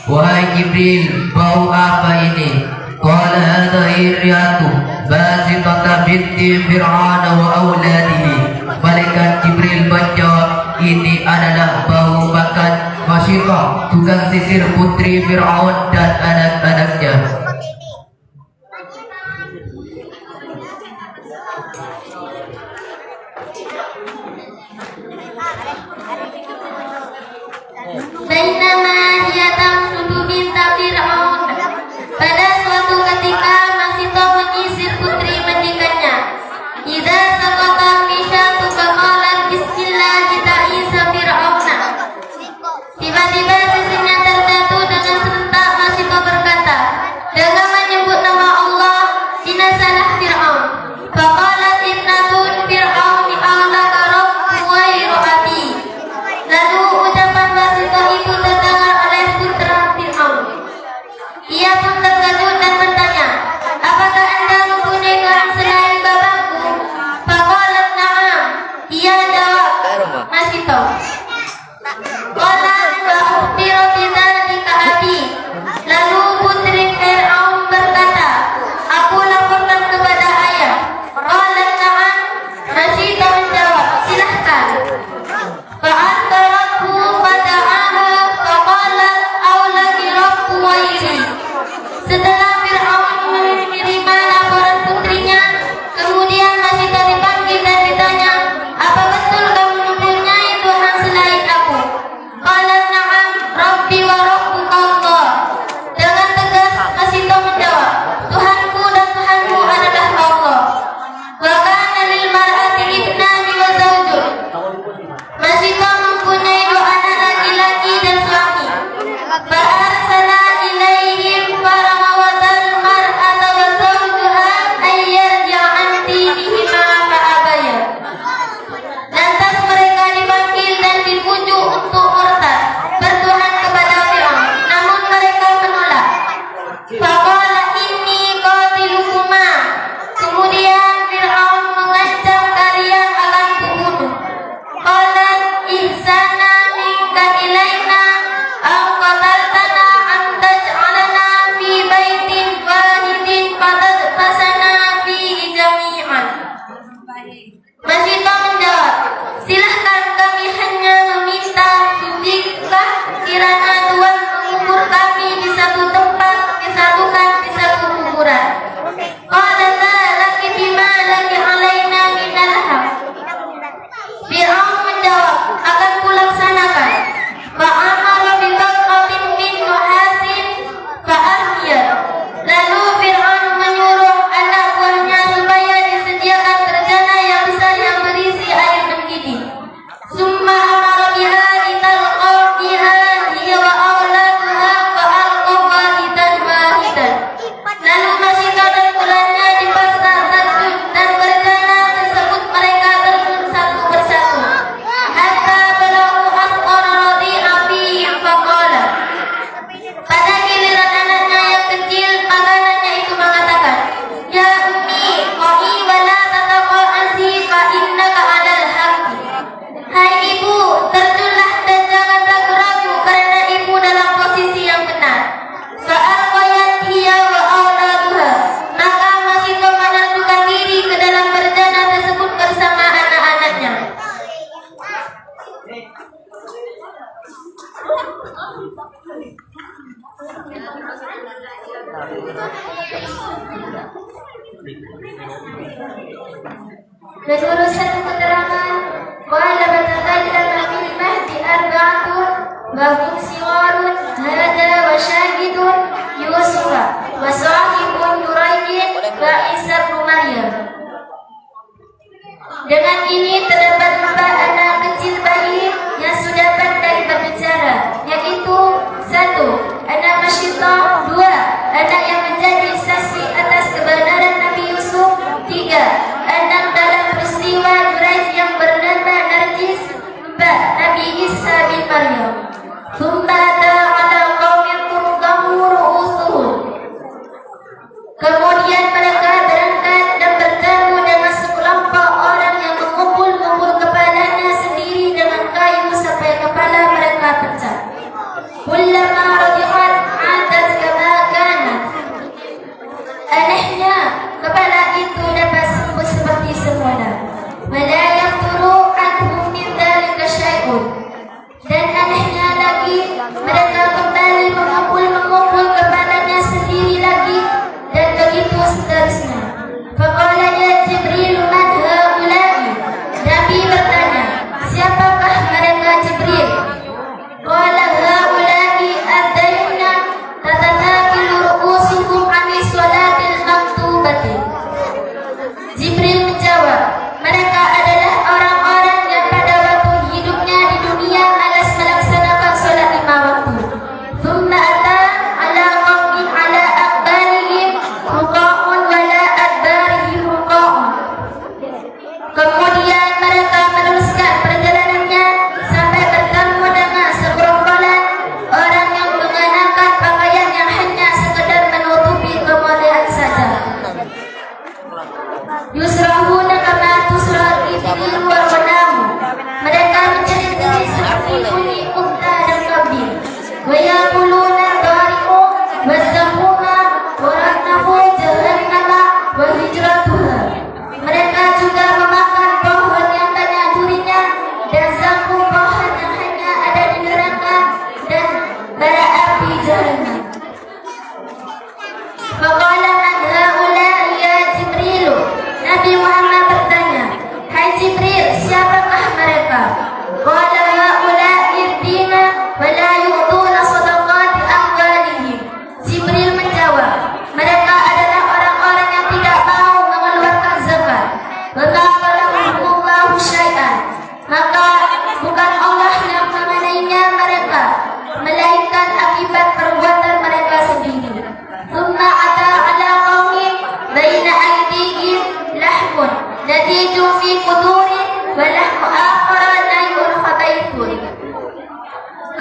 wahai Jibril, bau apa ini? Qala hadhihi rihatu basitata binti Fir'aun wa auladihi. Malaikat Jibril menjawab, ini adalah bau makan Masyikah, tukang sisir putri Fir'aun dan anak-anaknya. Bainama hiya tamsudu binta Fir'aun. Pada suatu ketika Masito menyisir putri majikannya. Idza saqata misyatu faqalat bismillahi ta'isa Fir'auna. Tiba-tiba sisirnya terjatuh dengan serentak. Masito berkata, dengan menyebut nama Allah, binasalah Fir'aun. Faqalat ibnatun Fir'auni a'laka rabbu ghairu abi. Summa amara biha litalqa biha hiya wa auladuha fa alqa wahidan wahidan. Lalu Masyikah dan bulannya dipasang dan berjalan tersebut mereka terjun satu persatu. Hatta balau asqara radi'a fihim faqala. Pada giliran anaknya yang kecil, maka anaknya itu mengatakan, Ya ummi, qai wa la tataqa'asi fa innaka 'alal haqqi. Hai ibu, terjunlah dan jangan ragu-ragu karena ibu dalam posisi yang benar. Fa'alqayat hiya wa auladuha. Maka Masyikah menyandarkan diri ke dalam bejana tersebut bersama anak-anaknya. Menurut satu keterangan, qala batakallama fil mahdi arba'atun wa hum siwarun hada wa syahidun Yusufa wa sahibun Nurayyin wa Isa bin Maryam. Dengan ini terdapat 4 anak kecil bayi yang sudah pandai berbicara, yaitu 1. Anak Masyikah, 2. Anak yang menjadi saksi atas kebenaran Nabi Yusuf, 3. Anak dalam peristiwa Juraij yang bernama Narjis, 4. Nabi Isa bin Maryam. Thumma ta'ala qawmin turdamu ru'usuhum. Kemudian mereka berangkat dan bertemu dengan sekelompok orang yang memukul-mukul kepalanya sendiri dengan kayu sampai kepala mereka pecah. Kullama radihat 'adat kama kanat. Anehnya, kepala itu dapat sembuh seperti semula. Wala yafturu anhum min dzalika syai'un. Dan anehnya lagi, mereka kembali memukul kepalanya sendiri lagi, dan begitu seterusnya. Faqala ya Jibril man haula'i. Nabi bertanya, siapakah mereka Jibril? Qala haula'i adzayna tatatakilu ru'usuhum 'ani sholatil maktubati. Jibril menjawab, mereka adalah orang-orang yang pada waktu hidupnya di dunia malas melaksanakan sholat 5 waktu. Thumma ata ala qawmin ala aqbalihim ruqa'un wa la adbarihim ruqa'un. Kemudian mereka meneruskan perjalanannya sampai bertemu dengan segerombolan orang yang mengenakan pakaian yang hanya sekedar menutupi kemuliaan saja. Yusrahuna kama tusra'ul ibilu wal ghanamu. Mereka menjerit-jerit seperti bunyi unta dan kambing. Wa yaquluna dhari'u wa zamuma wa ratnahu jahannama wa hijratuha. Mereka juga memakan pohon yang banyak durinya dan zambu pohon yang hanya ada di neraka dan bara api jahannam. Faqala man haula'i ya Jibril. Nabi Muhammad bertanya, hai Jibril, siapakah mereka? Qala haula'i dina wa la yu'tuna shadaqati amwalihim. Jibril menjawab, mereka adalah orang-orang yang tidak mau mengeluarkan zakat. Wa qala syai'an. Maka bukan Allah yang mengenainya mereka, melainkan akibat perbuatan mereka sendiri. Thumma ata ala qawmin baina aydihim lahmun nadiju fi qudurin wa lahmu akhara nayyun khabaithun.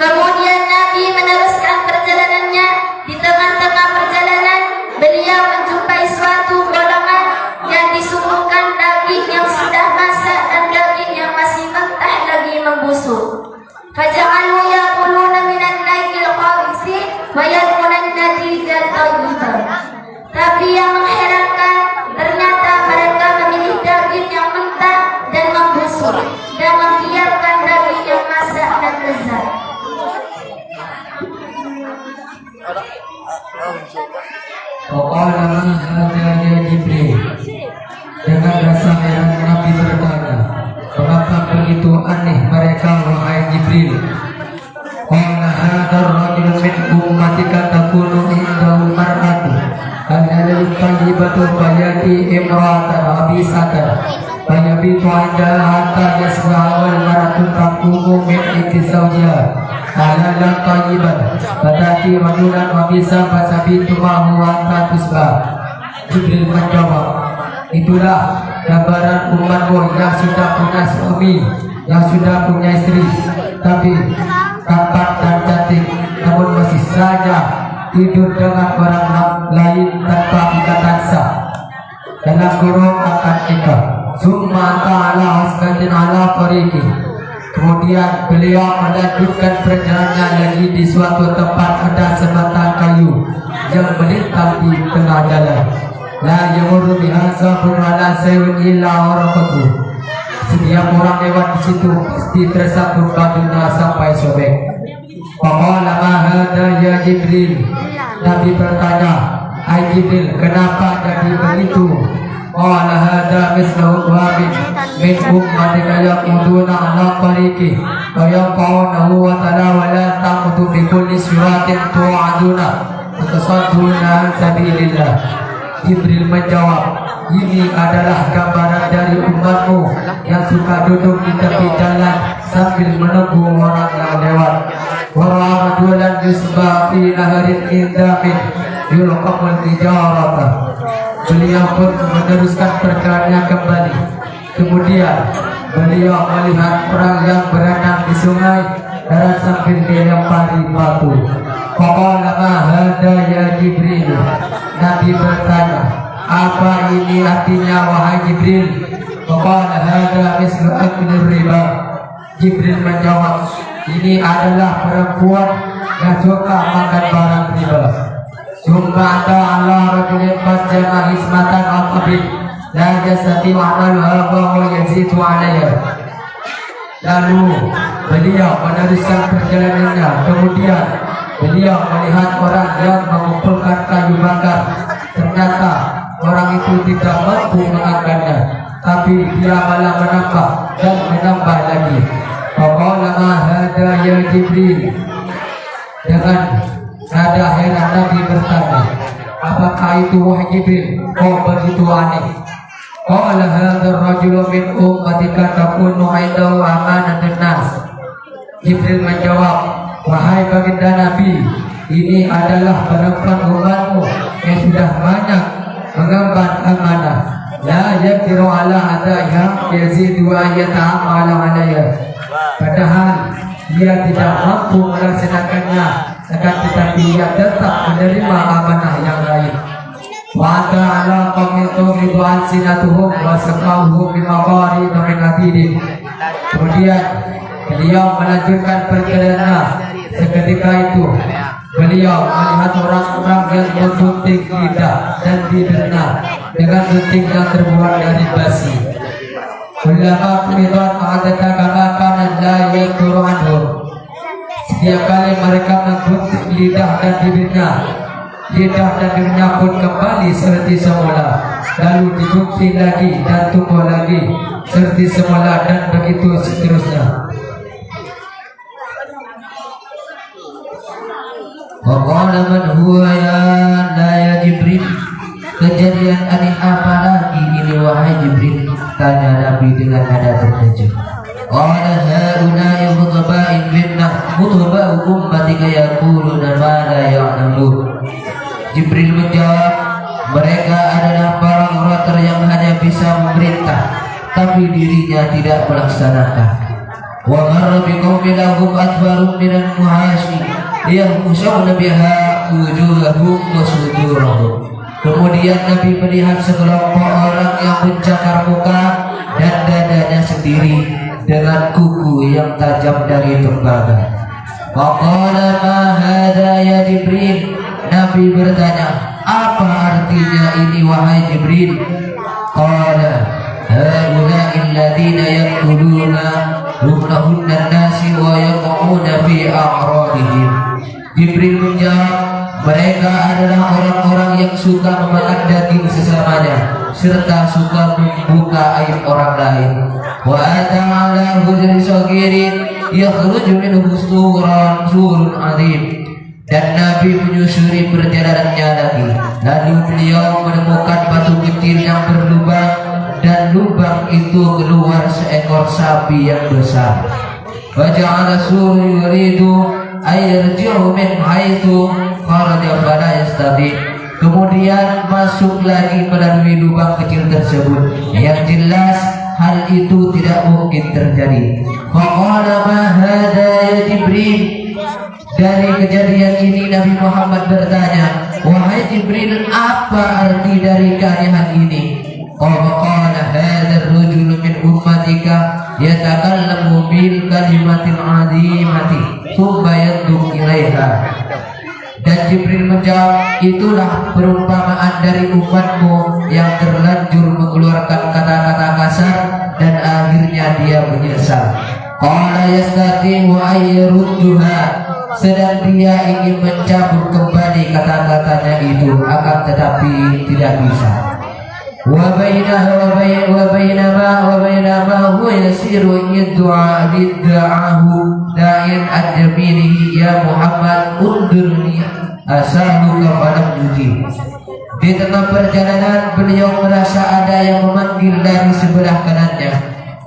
Kemudian Nabi meneruskan perjalanannya. Di tengah-tengah perjalanan, beliau menjumpai suatu golongan yang disuguhkan daging yang sudah masak dan daging yang masih mentah lagi membusuk. Faja'alu yaquluna minan naikil khabisi wa yadkunan natijat tayyibah. Tapi yang mengherankan, ternyata mereka memilih daging yang mentah dan membusuk dan membiarkan daging yang masak dan lezat. Faqala man hadha ya Jibril. Dengan rasa heran Nabi bertanya, mengapa begitu aneh mereka wahai Jibril? Qala hadha rajul min ummatika takunu indahu mar'atu al-tayyibatu fayati imra'atan habisatan yabitu inda hatta yasbaha wal maratu taqumu min inti zawjiha halalan tayyiban fatati wadulan wa bisa fasabitu ma huwa katusba. Jibril menjawab, itulah gambaran umatmu yang sudah punya suami, yang sudah punya istri, tapi tampak dan cantik, namun masih saja tidur dengan orang lain tanpa ikatan sah dalam kurung akan nikah. Summa ta'ala hasbatin ala tariqi. Kemudian beliau melanjutkan perjalanannya lagi di suatu tempat ada sebatang kayu yang melintang di tengah jalan. La yamurru biha sabun wala sayun illa warqatu. Setiap orang lewat di situ pasti tersangkut bajunya sampai sobek. Faqala ma hadha ya Jibril. Nabi bertanya, hai Jibril, kenapa jadi begitu? Qala hadha mislu wabin min ummatika yaquduna ala tariqi wa yaqawnahu wa ta'ala wa la taqutu bi kulli siratin tu'aduna wa tasadduna sabilillah. Jibril menjawab, ini adalah gambaran dari umatmu yang suka duduk di tepi jalan sambil menunggu orang yang lewat. Wa rajulan yusba fi naharin indamin yulqamul tijarata. Beliau pun meneruskan perjalanannya kembali. Kemudian beliau melihat orang yang berenang di sungai dan sambil dilempari batu. Faqala ma hadha ya Jibril. Nabi bertanya, apa ini artinya wahai Jibril? Faqala hadha mislu aklir riba. Jibril menjawab, ini adalah perempuan yang suka makan barang riba. Summa ta'ala rajulin qad jama'a ismatan al-qabid la yastati wa'amaluha wa yazidu 'alayha. Lalu beliau meneruskan perjalanannya. Kemudian beliau melihat orang yang mengumpulkan kayu bakar. Ternyata orang itu tidak mampu mengangkatnya, tapi dia malah menambah dan menambah lagi. Faqala ma hadha ya Jibril. Dengan nada heran Nabi bertanya, apakah itu wahai Jibril? Kok begitu aneh? Qala hadha rajulu min ummatika takunu 'indahu amanatun nas. Jibril menjawab, wahai baginda Nabi, ini adalah perempuan umatmu yang sudah banyak mengemban amanah. La yaqiru ala adaiha yazidu wa yata'amalu alaiha. Padahal dia tidak mampu melaksanakannya, akan tetapi ia tetap menerima amanah yang lain. Wa ta'ala qamitu ridwan sinatuhum wa saqawhum bimaqari min hadidin. Kemudian beliau melanjutkan perjalanannya. Seketika itu beliau melihat orang-orang yang mengunting lidah dan bibirnya dengan gunting yang terbuat dari besi. Kullama qamidat ma'adataka kana la yaquru anhum. Setiap kali mereka menggunting lidah dan bibirnya pun kembali seperti semula, lalu digunting lagi dan tumbuh lagi seperti semula, dan begitu seterusnya. Waqala man huwa ya Jibril. Kejadian aneh apa lagi ini wahai Jibril? Tanya Nabi dengan nada terkejut. Qala haula'i khutba'in minna khutba'u ummatika yaquluna ma la ya'lamun. Jibril menjawab, mereka adalah para orator yang hanya bisa memerintah, tapi dirinya tidak melaksanakan. Wa marra biqaumin lahum akbaru minan muhashi yahmusuna biha wujuhahum wa sudurahum. Kemudian Nabi melihat sekelompok orang yang mencakar muka dan dadanya sendiri dengan kuku yang tajam dari tembaga. Faqala ma hadha ya Jibril. Nabi bertanya, apa artinya ini wahai Jibril? Qala haula'i alladziina yaquluna lumnahunna an-nasi wa yaqa'una fi a'radihim. Jibril menjawab, mereka adalah orang-orang yang suka memakan daging sesamanya serta suka membuka aib orang lain. Wa ata'ala hujri sagirin yakhruju minhu surun 'adzim. Dan Nabi menyusuri perjalanannya lagi. Lalu beliau menemukan batu kecil yang berlubang dan lubang itu keluar seekor sapi yang besar. Waja'ala suri yuridu ayarji'u min haitsu kharaja fala yastati. Kemudian masuk lagi melalui lubang kecil tersebut. Yang jelas hal itu tidak mungkin terjadi. Faqala ma hadha ya Jibril. Dari kejadian ini Nabi Muhammad bertanya, wahai Jibril, apa arti dari keanehan ini? Qala hadha ar-rajulu min ummatika yatakallamu bil kalimatin 'azimati thumma yad'u ilaiha. Dan Jibril menjawab, itulah perumpamaan dari umatmu yang terlanjur mengeluarkan kata-kata kasar dan akhirnya dia menyesal. Qala yastati'u ayyarudduha. Sedang dia ingin mencabut kembali kata-katanya itu, akan tetapi tidak bisa. Wa bainama huwa yasiru yad'a lid'ahu da'in ad-jamilihi ya Muhammad undurni asaluka falam yujib. Di tengah perjalanan beliau merasa ada yang memanggil dari sebelah kanannya.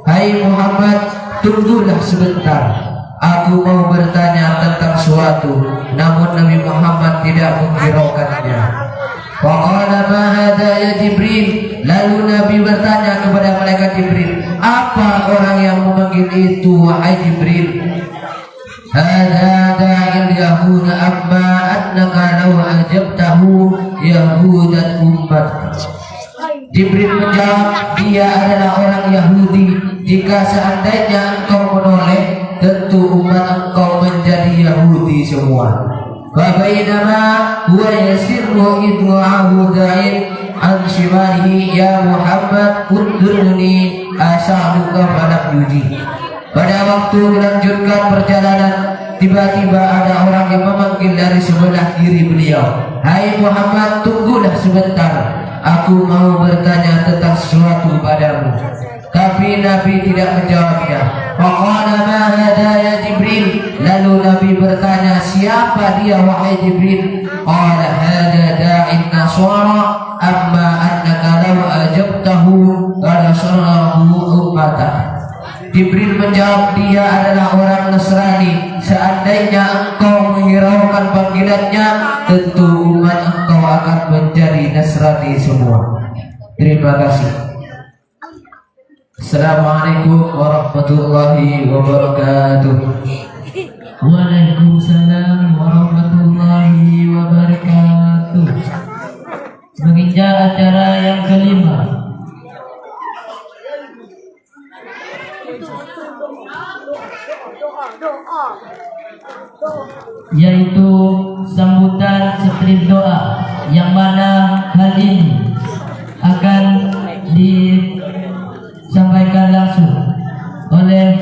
Hai Muhammad, tunggulah sebentar. Aku mau bertanya tentang suatu, namun Nabi Muhammad tidak menghiraukannya. Waqala ma hadha ya Jibril. Lalu Nabi bertanya kepada malaikat Jibril, apa orang yang memanggil itu wahai Jibril? Hadha da'il yahud amma annaka law ajabtahu yahudan ummat. Jibril menjawab, dia adalah orang Yahudi. Jika seandainya engkau menoleh, tentu umat engkau menjadi Yahudi semua. Wa bainama huwa yasirru idwa'ahu da'in an shimalihi ya Muhammad undurni as'aluka falam yuji. Pada waktu melanjutkan perjalanan, tiba-tiba ada orang yang memanggil dari sebelah kiri beliau. Hai Muhammad, tunggulah sebentar. Aku mau bertanya tentang sesuatu padamu. Tapi Nabi tidak menjawabnya. Faqala ma hadha ya Jibril. Lalu Nabi bertanya, siapa dia wahai Jibril? Qala hadha da'in nasara amma annaka law ajabtahu wa nasarahu ummatah. Jibril menjawab, dia adalah orang Nasrani. Seandainya engkau menghiraukan panggilannya, tentu umat engkau akan menjadi Nasrani semua. Terima kasih. Assalamualaikum warahmatullahi wabarakatuh. Waalaikumsalam warahmatullahi wabarakatuh. Menginjak acara yang kelima, yaitu sambutan strip doa, yang mana hal ini akan disampaikan langsung oleh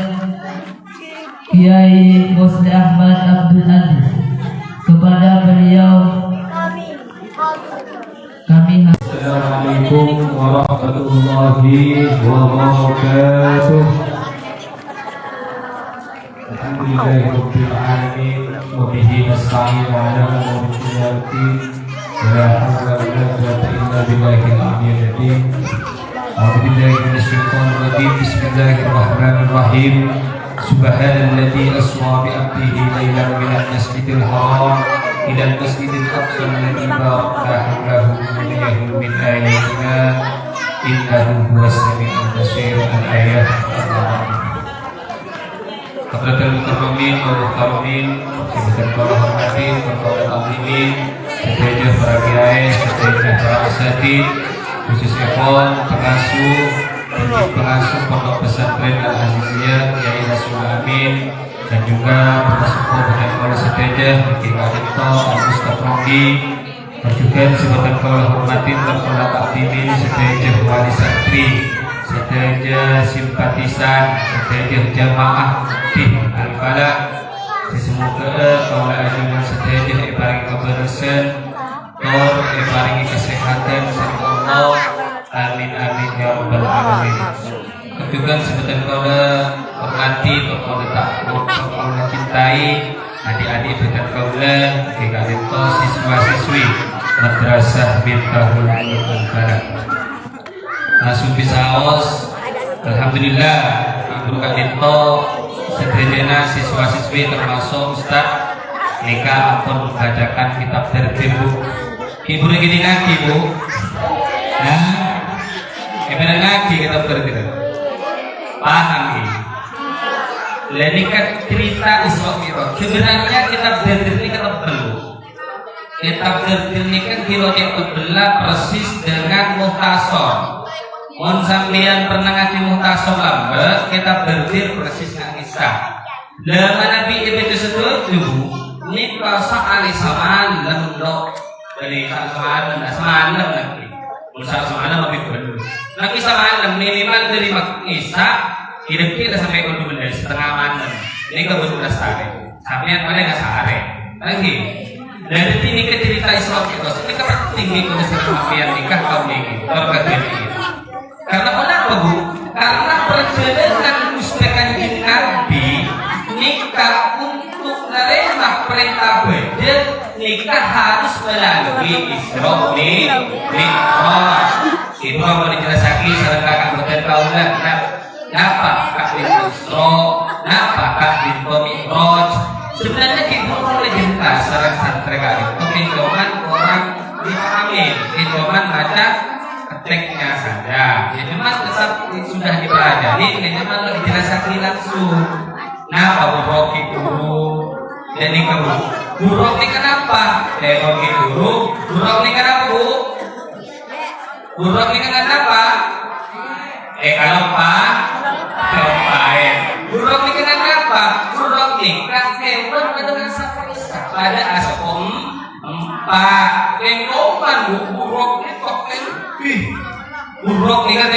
Kiai Musli Ahmad Abdul Aziz. Kepada beliau kami Assalamualaikum warahmatullahi wabarakatuh. Alhamdulillahirabbil alamin wa bihi nasta'in ala umuri dunya wa la hawla wa la quwwata illa billahil aliyyil azim. A'udzu billahi minasy syaithanir rajim. Bismillahirrahmanirrahim. Subhanalladzi asra bi 'abdihi lailan minal masjidil haram ila al-masjidil aqsa alladzi barakna hawlahu linuriyahu min ayatina innahu huwas samiul basir. Al-ayat. Hadratul mukarramin wa mukarramin, sebagai para hadirin, para azimin, sebagai para kiai, sebagai para asatidz, khususnya pengasuh pondok pesantren Al-Aziziyah Kiai Rasul Amin, dan juga termasuk dan para sedaja Kiai Rito Al-Mustafrondi, dan juga sebagai para hormatin dan para takdimin, sebagai wali santri, sedaja simpatisan, sedaja jamaah di Al-Falaq. Semoga kaula ajunan sedaja diparingi kebersihan, diparingi kesehatan serta Allah. Amin amin ya rabbal alamin. Juga sebutan kaula hormati, kaula takut, kaula cintai adik-adik bukan kaula, Kiai siswa-siswi Madrasah Miftahul Ulum Al-Falaq. Supi saos. Alhamdulillah Ibu Kak Dito sedherena siswa-siswi termasuk Ustaz Eka ampun membacakan kitab tertib Bu. Ibu lagi ngaji Bu. Nah, gimana ngaji kitab tertib? Paham ini? Ini kan cerita Isra Mi'raj. Sebenarnya kitab tertib ini kan perlu. Kitab tertib ini kan berbeda persis dengan Muhtasar. Mun sampeyan pernah ngaji Muhtasar lambe, kitab tertib persis nggak kisah. Lama Nabi itu setuju. Ini kasa ali sama lembok dari sama nanti. Musa sama lebih benar. Nanti sama minimal dari Isa kira-kira sampai ke dari setengah malam. Ini kebetulan sehari. Sampai yang pada nggak sehari. Lagi. Dari ini ke cerita Islam itu, ini kan tinggi kalau sampai nikah kaum ini, karena kenapa Bu? Karena perjalanan mustakan Nabi nikah untuk menerima perintah bedah, nikah harus melalui Isra Mi'raj. Itu mau dijelaskan salah kakak betul kaulah. Napa kak Isra, napa kak Mi'raj? Sebenarnya kita boleh jelas secara santri kali. Pinjaman orang dipahami, pinjaman baca keteknya saja. Ya cuma tetap sudah dipelajari, pinjaman lebih dijelaskan langsung. Napa buruk itu? Jadi kamu buruk ini kenapa? Buruk ini kenapa Bu? Buruk ini kenapa? Kalau Pak, buruk ini kenapa? Buruk ini kan hewan dengan saprisah pada asal empat. Kenapa buruk ini kok buruk ini kan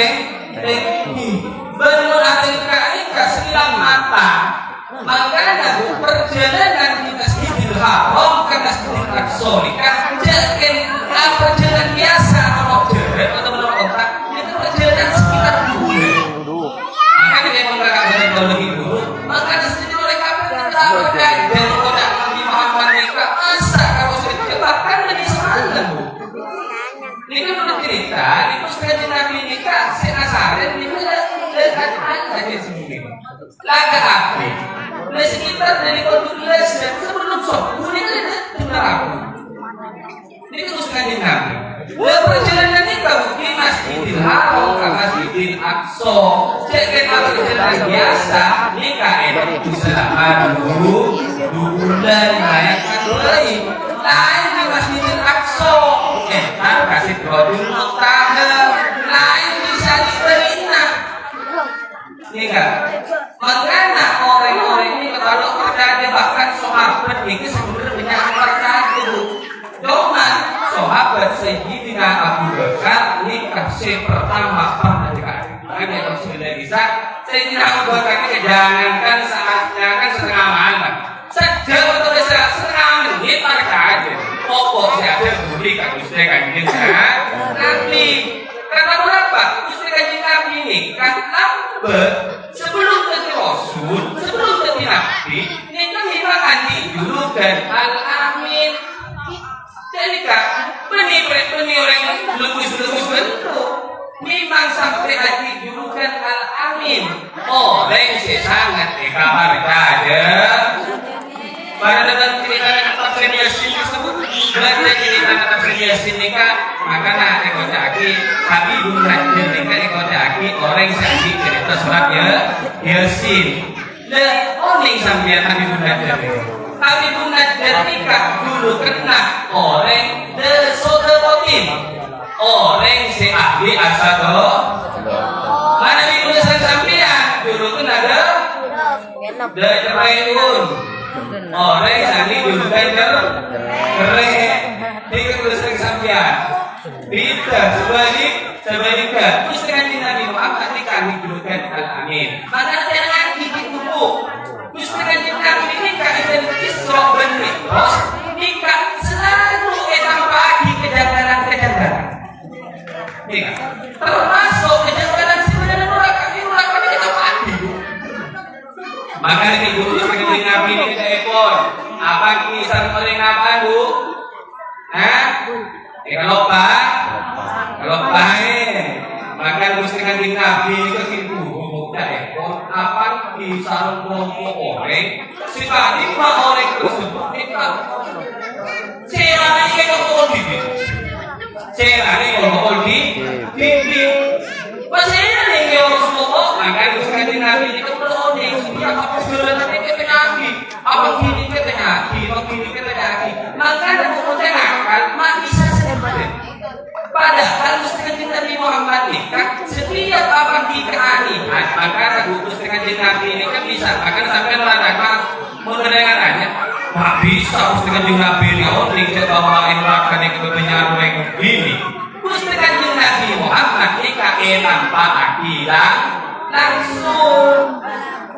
benar ada kali kasihan mata. Makanya perjalanan kita sedikit haram karena sedikit aksolika jangan perjalanan biasa kalau jalan atau menurut otak itu perjalanan sekitar bulan. Makanya dia mengatakan dari jauh lebih dulu. Makanya sedikit oleh kami tidak berkait dan tidak Nabi Muhammad mereka masa kalau sedikit bahkan lebih semalam Bu. Ini kan udah cerita di puskesmas Nabi nikah si Asarin ini dekat aja sendiri. Laga api. Dari sekitar dari kondulas dan sebelum sobu ini kan ada neraka. Ini terus kanjeng Nabi. Perjalanan ini kamu di Masjidil Haram ke Masjidil Aqsa. Jangan perjalanan biasa. Nikah itu selama 2 bulan layakan lain. Lain di Masjidil Aqsa. Kan kasih produk mutahar. Lain bisa diterima. Nikah. Makanya orang-orang ini kalau terjadi bahkan sahabat ini sebenarnya percaya itu. Cuma sahabat Sayyidina Abu Bakar nikah pertama pernah dikasih. Makanya kalau sudah bisa Sayyidina Abu Bakar ini jangankan saatnya kan setengah malam. Sejam atau setengah menit percaya. Pokok saya ada berikan Gusti Kanjeng Nabi. Karena berapa? Gusti Kanjeng Nabi nikah lambat. Sebelum jadi Rasul, sebelum jadi Nabi, ini kan memang dijulukan Al-Amin. Jadi kan, benih orang lebus-lebus bentuk. Memang sampai dijulukan Al-Amin. Orang yang sangat kabar saja. Pada datang cerita tafsir Yasin tersebut, belajar cerita tafsir Yasin nikah, maka nak ekocaki, Habibun Najjar nikah ekocaki, orang saksi cerita surat Yasin. Le, oning sampean Habibun Najjar nikah. Habibun Najjar nikah dulu kena orang desoderotin, orang si ahli asado. Mana ditulisan sampean dulu kena ada deceraiun. Orang sani dulu kan keren, ini tulisan sampean. Tidak sebaliknya. Terus dengan Nabi Muhammad ini kami dulukan Al-Amin. Maka yang lagi dulu. Terus dengan Nabi ini kami dari Isra bin Mi'raj. Nikah selalu pagi kejanggalan. Termasuk kejanggalan sebenarnya neraka kita mati. Maka itu sebagai Nabi ini kita ekor. Apa kisah orang apa Bu? Kalau maka mesti kanjeng Nabi itu gitu ngomongnya ekor apa di sarung kelompok orang si tadi mah orang tersebut kita serane kelompok di serane kelompok di pasirnya nih kelompok semua maka mesti kanjeng Nabi itu berdoa supaya apa sebenarnya kita Nabi apa gini kita Nabi apa gini kita Nabi maka ada kemudian akan mak bisa sebenarnya padahal Gusti Nabi Muhammad ini kan setiap apa keanihan maka Gusti Nabi ini kan bisa bahkan sampai melarang mendengarannya nggak bisa Gusti Nabi ini oning ke bawain makan yang kebenaran yang ini Gusti Nabi Muhammad ini kain tanpa akidah langsung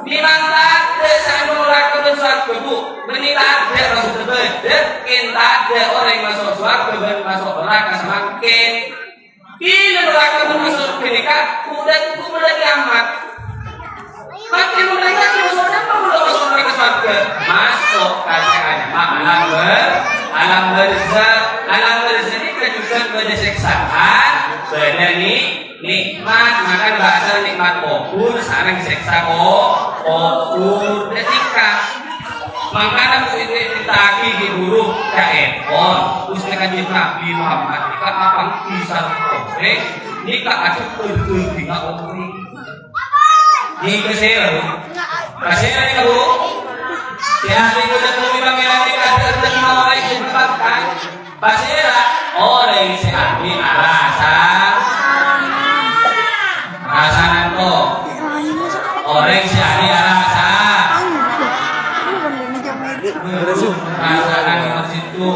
bilang ada sanura ke suatu bu menilai ada masuk terbeda kita ada orang yang masuk suatu dan masuk neraka semakin bila neraka masuk neraka udah kiamat makin mereka terusnya mau masuk neraka suatu masuk katanya alam berzah ini juga berseksaan beda nikmat maka bahasa nikmat kubur sekarang seksa kubur ketika makanya itu ditagi di huruf kaepon terus kanjeng Nabi Muhammad jika apa bisa korek jika ada betul tidak korek ini kesel ini bu siapa yang udah lebih pangeran ini ada terima orang yang disebabkan pasira orang yang sehat rasa nanto orang siari rasa nanti situ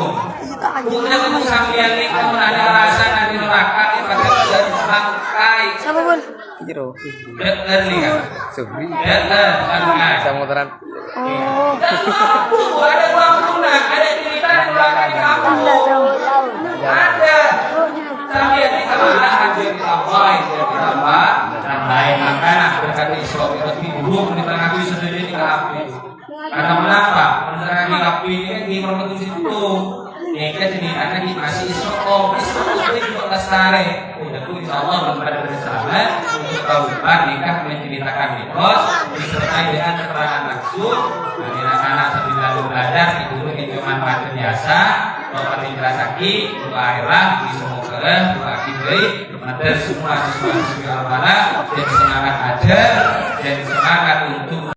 udah kamu sambian nih kamu ada rasa nanti neraka ini pada bisa bangkai bener nih kan bener bangkai motoran ada bangunan ada cerita neraka di kampung ada sambian nih kalau ada anjir ditambahin tambahin makanan berkata Isra Mi'raj buruk di tengah itu sendiri di api karena mengapa? Karena di api ini di mereka situ mereka jadi anak di masih Isra itu juga lestari udah tuh insya Allah pada bersama untuk kawan nikah menceritakan mitos disertai dengan keterangan langsung bagi anak-anak sambil lalu belajar itu manfaat biasa bapak dijelasaki dua airah di semua dua kibri ada semua siswa-siswi al-bala dan semangat ajar dan semangat untuk